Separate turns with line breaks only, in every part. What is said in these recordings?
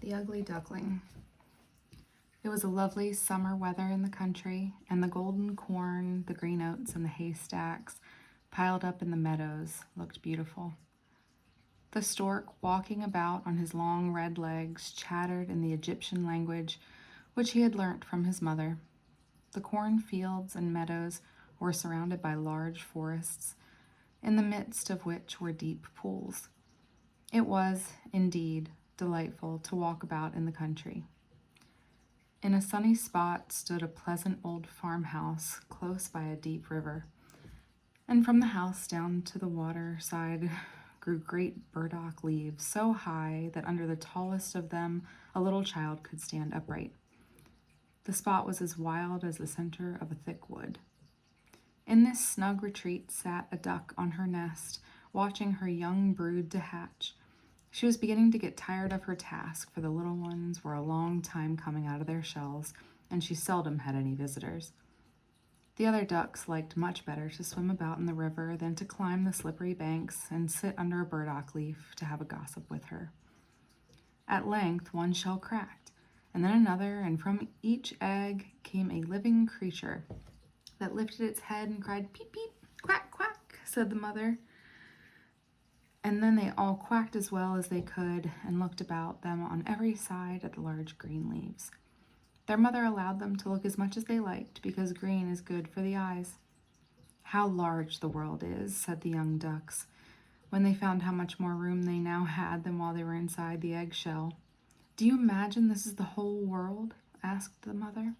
The Ugly Duckling. It was a lovely summer weather in the country, and the golden corn, the green oats, and the haystacks piled up in the meadows looked beautiful. The stork, walking about on his long red legs, chattered in the Egyptian language which he had learnt from his mother. The cornfields and meadows were surrounded by large forests, in the midst of which were deep pools. It was, indeed, delightful to walk about in the country. In a sunny spot stood a pleasant old farmhouse close by a deep river, and from the house down to the water side grew great burdock leaves so high that under the tallest of them a little child could stand upright. The spot was as wild as the center of a thick wood. In this snug retreat sat a duck on her nest, watching her young brood to hatch. She was beginning to get tired of her task, for the little ones were a long time coming out of their shells, and she seldom had any visitors. The other ducks liked much better to swim about in the river than to climb the slippery banks and sit under a burdock leaf to have a gossip with her. At length one shell cracked, and then another, and from each egg came a living creature that lifted its head and cried, "Peep, peep, quack, quack," said the mother. And then they all quacked as well as they could and looked about them on every side at the large green leaves. Their mother allowed them to look as much as they liked, because green is good for the eyes. "How large the world is," said the young ducks, when they found how much more room they now had than while they were inside the eggshell. "Do you imagine this is the whole world?" asked the mother.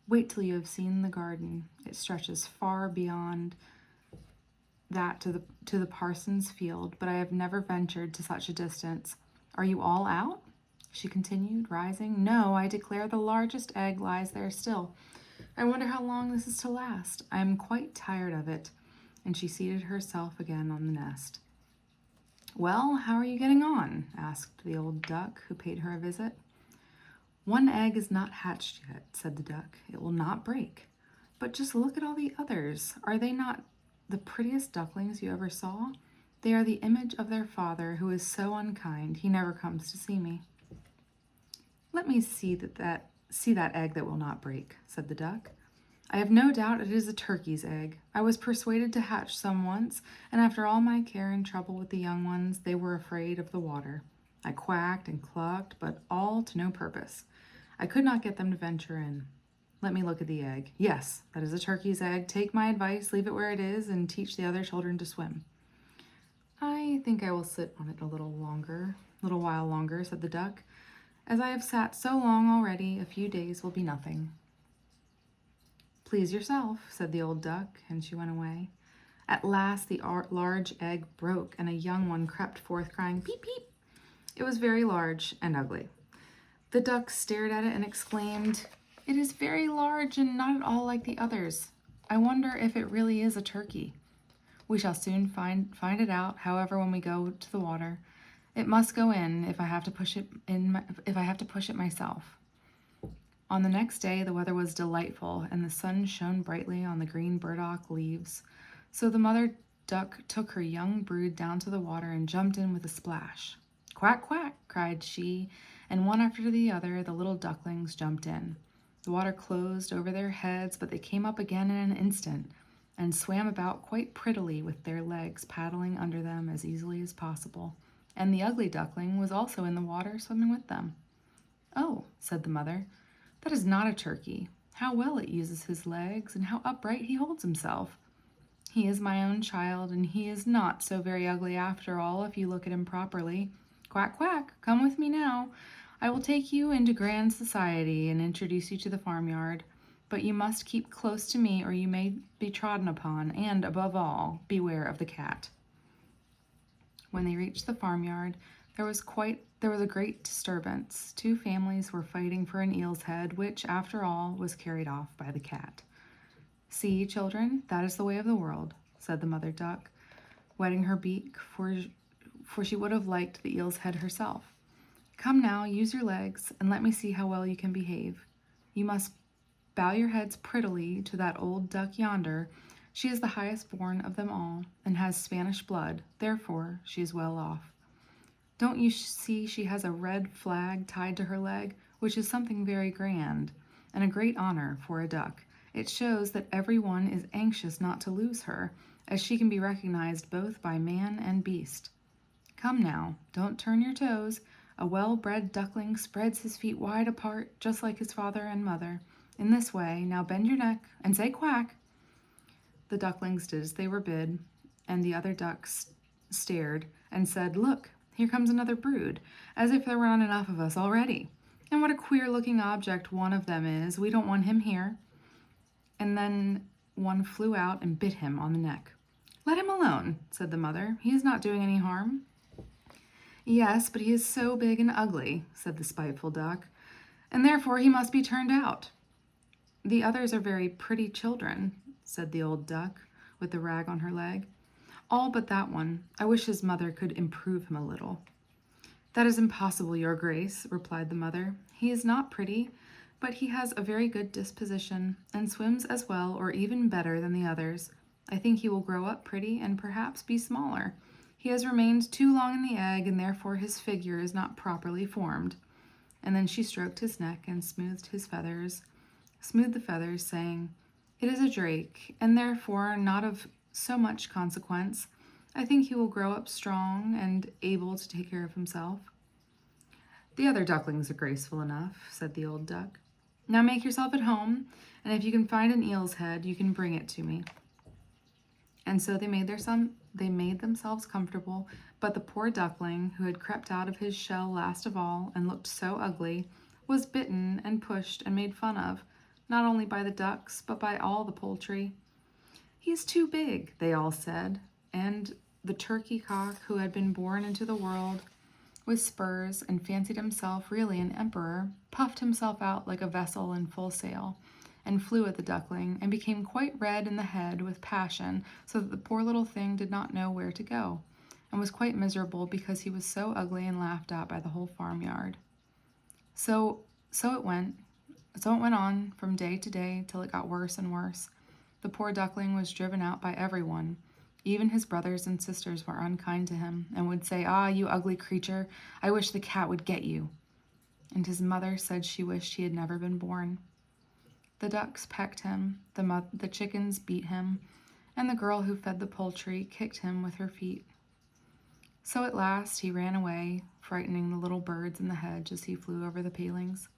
"Wait till you have seen the garden. It stretches far beyond that to the parson's field, but I have never ventured to such a distance. Are you all out?" she continued, rising. "No, I declare the largest egg lies there still. I wonder how long this is to last. I am quite tired of it." And she seated herself again on the nest. "Well, how are you getting on?" asked the old duck, who paid her a visit. "One egg is not hatched yet," said the duck. "It will not break. But just look at all the others. Are they not the prettiest ducklings you ever saw? They are the image of their father, who is so unkind he never comes to see me." "Let me see that egg that will not break," said the duck. "I have no doubt it is a turkey's egg. I was persuaded to hatch some once, and after all my care and trouble with the young ones, they were afraid of the water. I quacked and clucked, but all to no purpose. I could not get them to venture in. Let me look at the egg. Yes, that is a turkey's egg. Take my advice, leave it where it is, and teach the other children to swim." "I think I will sit on it a little while longer," said the duck. "As I have sat so long already, a few days will be nothing." "Please yourself," said the old duck, and she went away. At last the large egg broke, and a young one crept forth, crying, "Peep, peep." It was very large and ugly. The duck stared at it and exclaimed, "It is very large and not at all like the others. I wonder if it really is a turkey. We shall soon find it out. However, when we go to the water, it must go in if I have to push it myself." On the next day the weather was delightful, and the sun shone brightly on the green burdock leaves. So the mother duck took her young brood down to the water and jumped in with a splash. "Quack, quack," cried she, and one after the other the little ducklings jumped in. The water closed over their heads, but they came up again in an instant and swam about quite prettily with their legs paddling under them as easily as possible. And the ugly duckling was also in the water, swimming with them. "Oh," said the mother, "that is not a turkey. How well it uses his legs, and how upright he holds himself. He is my own child, and he is not so very ugly after all if you look at him properly. Quack, quack, come with me now. I will take you into grand society and introduce you to the farmyard, but you must keep close to me or you may be trodden upon, and, above all, beware of the cat." When they reached the farmyard, there was a great disturbance. Two families were fighting for an eel's head, which, after all, was carried off by the cat. "See, children, that is the way of the world," said the mother duck, wetting her beak, for she would have liked the eel's head herself. "Come now, use your legs, and let me see how well you can behave. You must bow your heads prettily to that old duck yonder. She is the highest born of them all, and has Spanish blood, therefore she is well off. Don't you see she has a red flag tied to her leg, which is something very grand, and a great honor for a duck. It shows that everyone is anxious not to lose her, as she can be recognized both by man and beast. Come now, don't turn your toes. A well-bred duckling spreads his feet wide apart, just like his father and mother. In this way, now bend your neck and say quack. The ducklings did as they were bid, and the other ducks stared and said, Look, here comes another brood, as if there were not enough of us already. And what a queer-looking object one of them is. We don't want him here. And then one flew out and bit him on the neck. Let him alone, said the mother. He is not doing any harm. Yes, but he is so big and ugly, said the spiteful duck, and therefore he must be turned out. The others are very pretty children, said the old duck, with the rag on her leg. All but that one. I wish his mother could improve him a little. That is impossible, your grace, replied the mother. He is not pretty, but he has a very good disposition, and swims as well or even better than the others. I think he will grow up pretty and perhaps be smaller. He has remained too long in the egg, and therefore his figure is not properly formed. And then she stroked his neck and smoothed the feathers, saying, It is a drake, and therefore not of so much consequence. I think he will grow up strong and able to take care of himself. The other ducklings are graceful enough, said the old duck. Now make yourself at home, and if you can find an eel's head, you can bring it to me. And so they made themselves comfortable, but the poor duckling, who had crept out of his shell last of all and looked so ugly, was bitten and pushed and made fun of, not only by the ducks, but by all the poultry. He's too big, they all said, and the turkey cock, who had been born into the world with spurs and fancied himself really an emperor, puffed himself out like a vessel in full sail, and flew at the duckling, and became quite red in the head with passion, so that the poor little thing did not know where to go, and was quite miserable because he was so ugly and laughed at by the whole farmyard. So it went on from day to day till it got worse and worse. The poor duckling was driven out by everyone. Even his brothers and sisters were unkind to him, and would say, Ah, you ugly creature, I wish the cat would get you. And his mother said she wished he had never been born. The ducks pecked him, the chickens beat him, and the girl who fed the poultry kicked him with her feet. So at last he ran away, frightening the little birds in the hedge as he flew over the palings.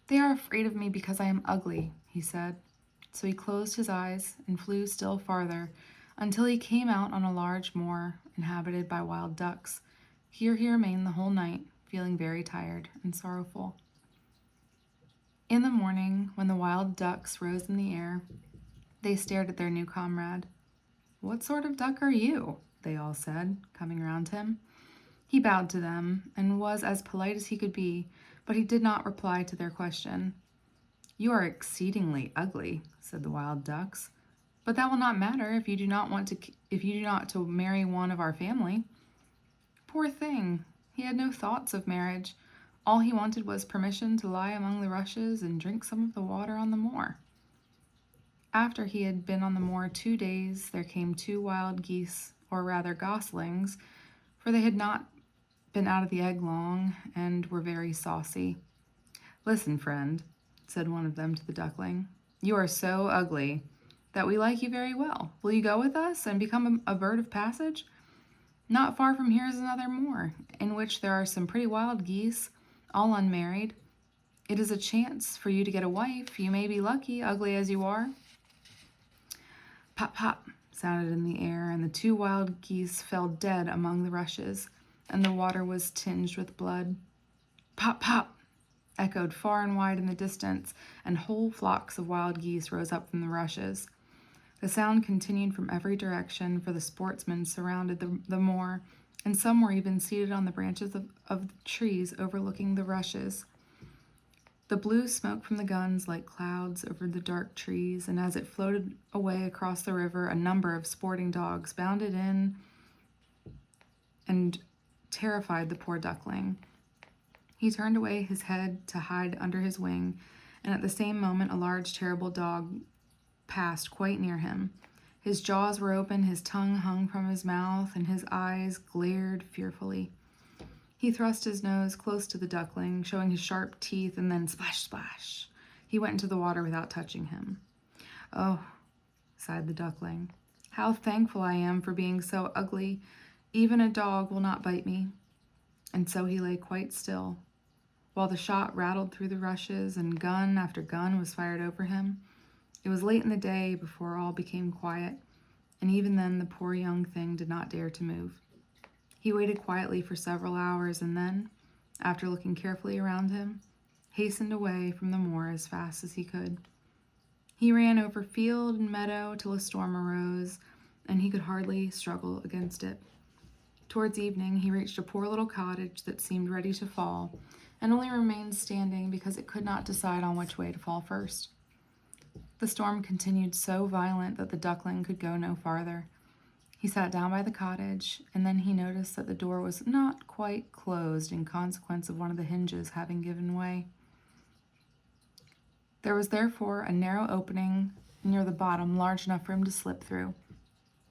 They are afraid of me because I am ugly, he said. So he closed his eyes and flew still farther until he came out on a large moor inhabited by wild ducks. Here he remained the whole night, feeling very tired and sorrowful. In the morning, when the wild ducks rose in the air, they stared at their new comrade. What sort of duck are you? They all said, coming round him. He bowed to them and was as polite as he could be, but he did not reply to their question. You are exceedingly ugly, said the wild ducks, but that will not matter if you do not to marry one of our family. Poor thing, he had no thoughts of marriage. All he wanted was permission to lie among the rushes and drink some of the water on the moor. After he had been on the moor 2 days, there came 2 wild geese, or rather goslings, for they had not been out of the egg long and were very saucy. Listen, friend, said one of them to the duckling, you are so ugly that we like you very well. Will you go with us and become a bird of passage? Not far from here is another moor, in which there are some pretty wild geese, all unmarried. It is a chance for you to get a wife. You may be lucky, ugly as you are. Pop, pop, sounded in the air, and the 2 wild geese fell dead among the rushes, and the water was tinged with blood. Pop, pop, echoed far and wide in the distance, and whole flocks of wild geese rose up from the rushes. The sound continued from every direction, for the sportsmen surrounded the moor, and some were even seated on the branches of the trees overlooking the rushes. The blue smoke from the guns like clouds over the dark trees, and as it floated away across the river, a number of sporting dogs bounded in and terrified the poor duckling. He turned away his head to hide under his wing, and at the same moment a large, terrible dog passed quite near him. His jaws were open, his tongue hung from his mouth, and his eyes glared fearfully. He thrust his nose close to the duckling, showing his sharp teeth, and then splash, splash. He went into the water without touching him. "Oh," sighed the duckling, "how thankful I am for being so ugly. Even a dog will not bite me." And so he lay quite still, while the shot rattled through the rushes and gun after gun was fired over him. It was late in the day before all became quiet, and even then the poor young thing did not dare to move. He waited quietly for several hours and then, after looking carefully around him, hastened away from the moor as fast as he could. He ran over field and meadow till a storm arose, and he could hardly struggle against it. Towards evening, he reached a poor little cottage that seemed ready to fall, and only remained standing because it could not decide on which way to fall first. The storm continued so violent that the duckling could go no farther. He sat down by the cottage, and then he noticed that the door was not quite closed in consequence of one of the hinges having given way. There was therefore a narrow opening near the bottom large enough for him to slip through,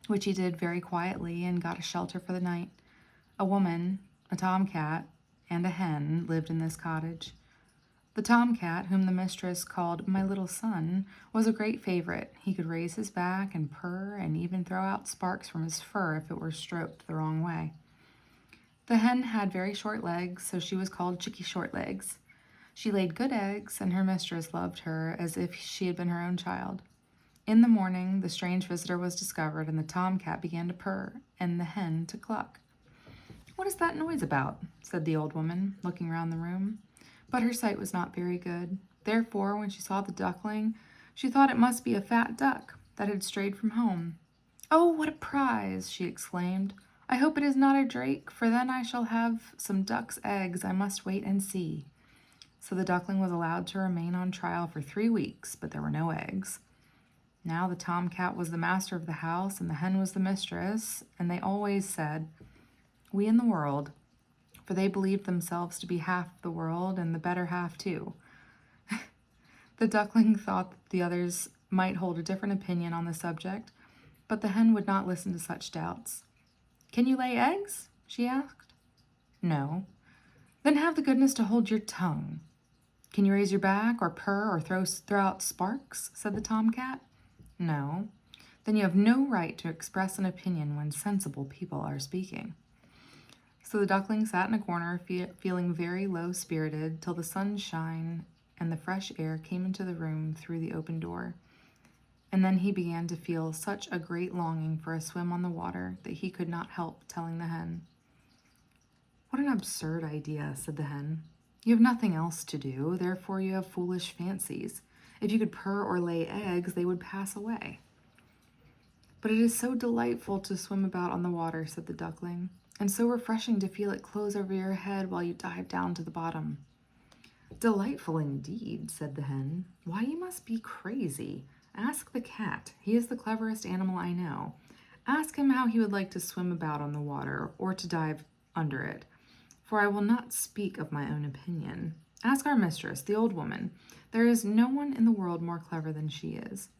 which he did very quietly and got a shelter for the night. A woman, a tomcat, and a hen lived in this cottage. The tomcat, whom the mistress called "my little son," was a great favorite. He could raise his back and purr and even throw out sparks from his fur if it were stroked the wrong way. The hen had very short legs, so she was called Chickie Shortlegs. She laid good eggs, and her mistress loved her as if she had been her own child. In the morning, the strange visitor was discovered, and the tomcat began to purr, and the hen to cluck. "What is that noise about?" said the old woman, looking round the room. But her sight was not very good. Therefore, when she saw the duckling, she thought it must be a fat duck that had strayed from home. "Oh, what a prize!" she exclaimed. "I hope it is not a drake, for then I shall have some duck's eggs. I must wait and see." So the duckling was allowed to remain on trial for 3 weeks, but there were no eggs. Now the tomcat was the master of the house, and the hen was the mistress, and they always said, "We in the world," for they believed themselves to be half the world, and the better half too. The duckling thought that the others might hold a different opinion on the subject, but the hen would not listen to such doubts. "Can you lay eggs?" she asked. "No." "Then have the goodness to hold your tongue." "Can you raise your back, or purr, or throw out sparks?" said the tomcat. "No." "Then you have no right to express an opinion when sensible people are speaking." So the duckling sat in a corner, feeling very low-spirited, till the sunshine and the fresh air came into the room through the open door. And then he began to feel such a great longing for a swim on the water that he could not help telling the hen. "What an absurd idea," said the hen. "You have nothing else to do, therefore you have foolish fancies. If you could purr or lay eggs, they would pass away." "But it is so delightful to swim about on the water," said the duckling, "and so refreshing to feel it close over your head while you dive down to the bottom." "Delightful indeed," said the hen. "Why, you must be crazy. Ask the cat. He is the cleverest animal I know. Ask him how he would like to swim about on the water or to dive under it. For I will not speak of my own opinion. Ask our mistress, the old woman. There is no one in the world more clever than she is.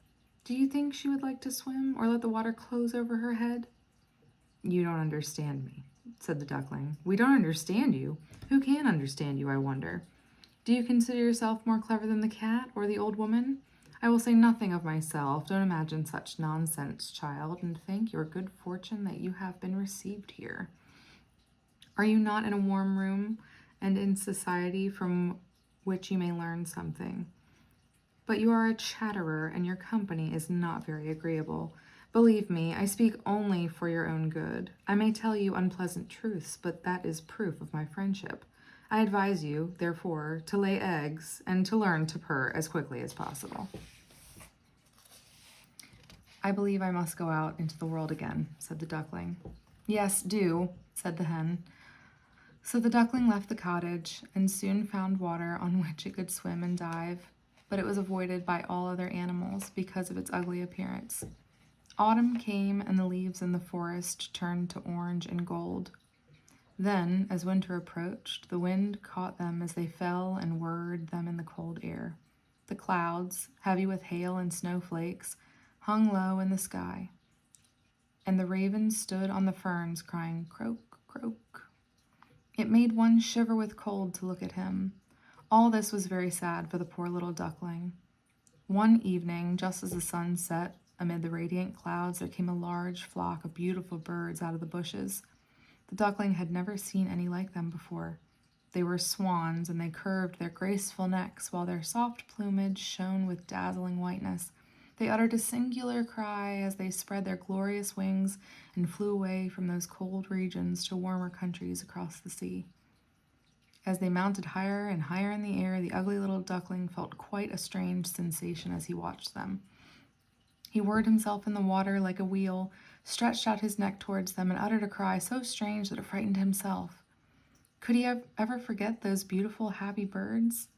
Do you think she would like to swim or let the water close over her head?" "You don't understand me," said the duckling. "We don't understand you? Who can understand you, I wonder? Do you consider yourself more clever than the cat or the old woman? I will say nothing of myself. Don't imagine such nonsense, child, and thank your good fortune that you have been received here. Are you not in a warm room and in society from which you may learn something? But you are a chatterer, and your company is not very agreeable. Believe me, I speak only for your own good. I may tell you unpleasant truths, but that is proof of my friendship. I advise you, therefore, to lay eggs and to learn to purr as quickly as possible." "I believe I must go out into the world again," said the duckling. "Yes, do," said the hen. So the duckling left the cottage and soon found water on which it could swim and dive, but it was avoided by all other animals because of its ugly appearance. Autumn came, and the leaves in the forest turned to orange and gold. Then, as winter approached, the wind caught them as they fell and whirred them in the cold air. The clouds, heavy with hail and snowflakes, hung low in the sky, and the ravens stood on the ferns crying, "Croak, croak." It made one shiver with cold to look at him. All this was very sad for the poor little duckling. One evening, just as the sun set, amid the radiant clouds, there came a large flock of beautiful birds out of the bushes. The duckling had never seen any like them before. They were swans, and they curved their graceful necks, while their soft plumage shone with dazzling whiteness. They uttered a singular cry as they spread their glorious wings and flew away from those cold regions to warmer countries across the sea. As they mounted higher and higher in the air, the ugly little duckling felt quite a strange sensation as he watched them. He whirred himself in the water like a wheel, stretched out his neck towards them, and uttered a cry so strange that it frightened himself. Could he ever forget those beautiful, happy birds?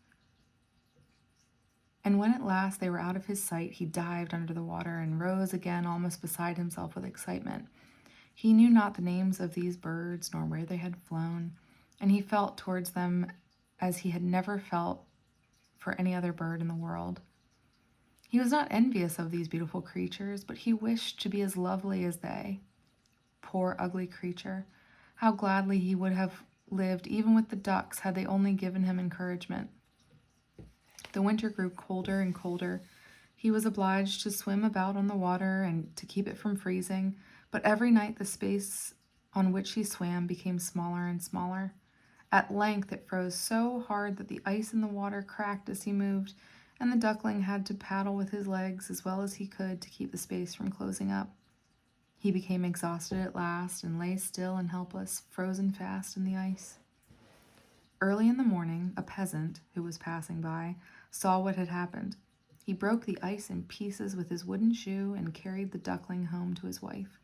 And when at last they were out of his sight, he dived under the water and rose again almost beside himself with excitement. He knew not the names of these birds nor where they had flown, and he felt towards them as he had never felt for any other bird in the world. He was not envious of these beautiful creatures, but he wished to be as lovely as they. Poor ugly creature, how gladly he would have lived even with the ducks had they only given him encouragement. The winter grew colder and colder. He was obliged to swim about on the water and to keep it from freezing, but every night the space on which he swam became smaller and smaller. At length it froze so hard that the ice in the water cracked as he moved, and the duckling had to paddle with his legs as well as he could to keep the space from closing up. He became exhausted at last and lay still and helpless, frozen fast in the ice. Early in the morning, a peasant who was passing by saw what had happened. He broke the ice in pieces with his wooden shoe and carried the duckling home to his wife.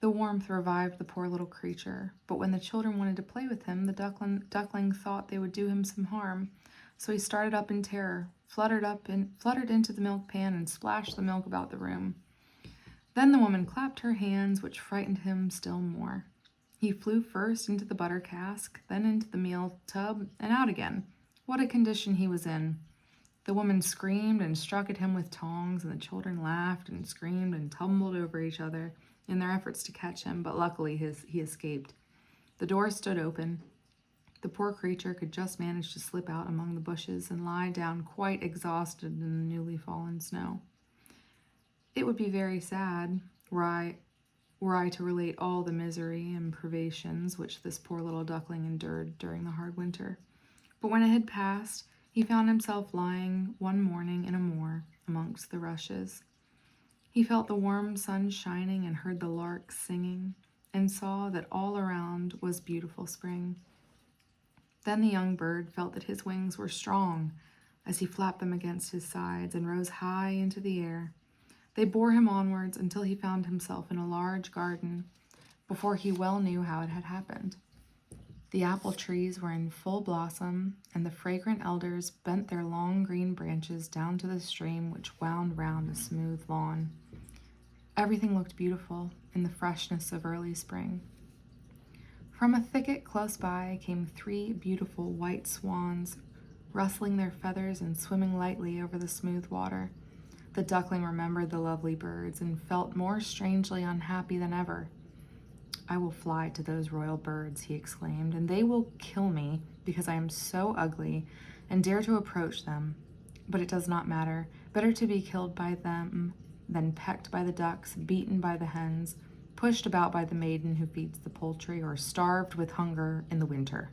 The warmth revived the poor little creature, but when the children wanted to play with him, the duckling thought they would do him some harm, so he started up in terror, fluttered into the milk pan and splashed the milk about the room. Then the woman clapped her hands, which frightened him still more. He flew first into the butter cask, then into the meal tub, and out again. What a condition he was in! The woman screamed and struck at him with tongs, and the children laughed and screamed and tumbled over each other in their efforts to catch him, but luckily he escaped. The door stood open. The poor creature could just manage to slip out among the bushes and lie down quite exhausted in the newly fallen snow. It would be very sad were I to relate all the misery and privations which this poor little duckling endured during the hard winter. But when it had passed, he found himself lying one morning in a moor amongst the rushes. He felt the warm sun shining and heard the larks singing, and saw that all around was beautiful spring. Then the young bird felt that his wings were strong as he flapped them against his sides and rose high into the air. They bore him onwards until he found himself in a large garden, before he well knew how it had happened. The apple trees were in full blossom, and the fragrant elders bent their long green branches down to the stream which wound round a smooth lawn. Everything looked beautiful in the freshness of early spring. From a thicket close by came 3 beautiful white swans, rustling their feathers and swimming lightly over the smooth water. The duckling remembered the lovely birds and felt more strangely unhappy than ever. "I will fly to those royal birds," he exclaimed, "and they will kill me because I am so ugly and dare to approach them. But it does not matter. Better to be killed by them than pecked by the ducks, beaten by the hens, pushed about by the maiden who feeds the poultry, or starved with hunger in the winter."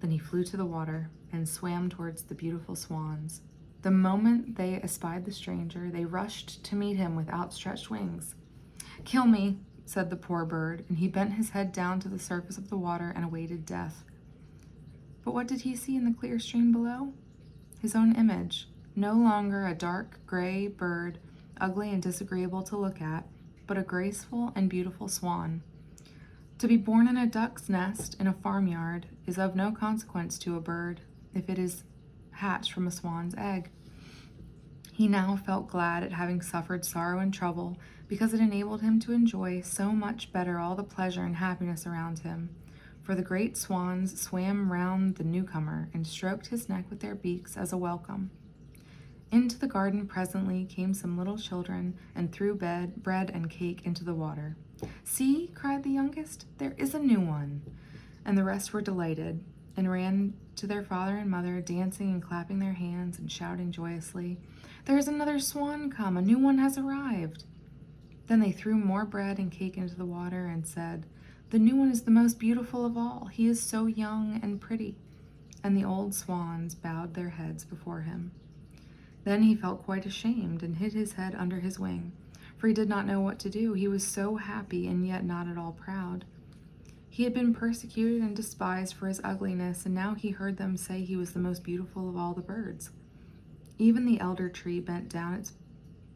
Then he flew to the water and swam towards the beautiful swans. The moment they espied the stranger, they rushed to meet him with outstretched wings. "Kill me," said the poor bird, and he bent his head down to the surface of the water and awaited death. But what did he see in the clear stream below? His own image, no longer a dark gray bird, ugly and disagreeable to look at, but a graceful and beautiful swan. To be born in a duck's nest in a farmyard is of no consequence to a bird if it is hatched from a swan's egg. He now felt glad at having suffered sorrow and trouble, because it enabled him to enjoy so much better all the pleasure and happiness around him. For the great swans swam round the newcomer and stroked his neck with their beaks as a welcome. Into the garden presently came some little children and threw bread and cake into the water. "See," cried the youngest, "there is a new one." And the rest were delighted, and ran to their father and mother, dancing and clapping their hands and shouting joyously, "There is another swan come! A new one has arrived!" Then they threw more bread and cake into the water and said, "The new one is the most beautiful of all. He is so young and pretty." And the old swans bowed their heads before him. Then he felt quite ashamed and hid his head under his wing, for he did not know what to do. He was so happy and yet not at all proud. He had been persecuted and despised for his ugliness, and now he heard them say he was the most beautiful of all the birds. Even the elder tree bent down its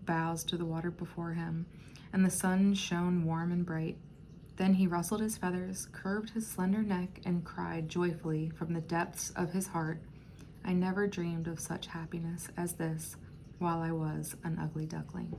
boughs to the water before him, and the sun shone warm and bright. Then he rustled his feathers, curved his slender neck, and cried joyfully from the depths of his heart, "I never dreamed of such happiness as this while I was an ugly duckling."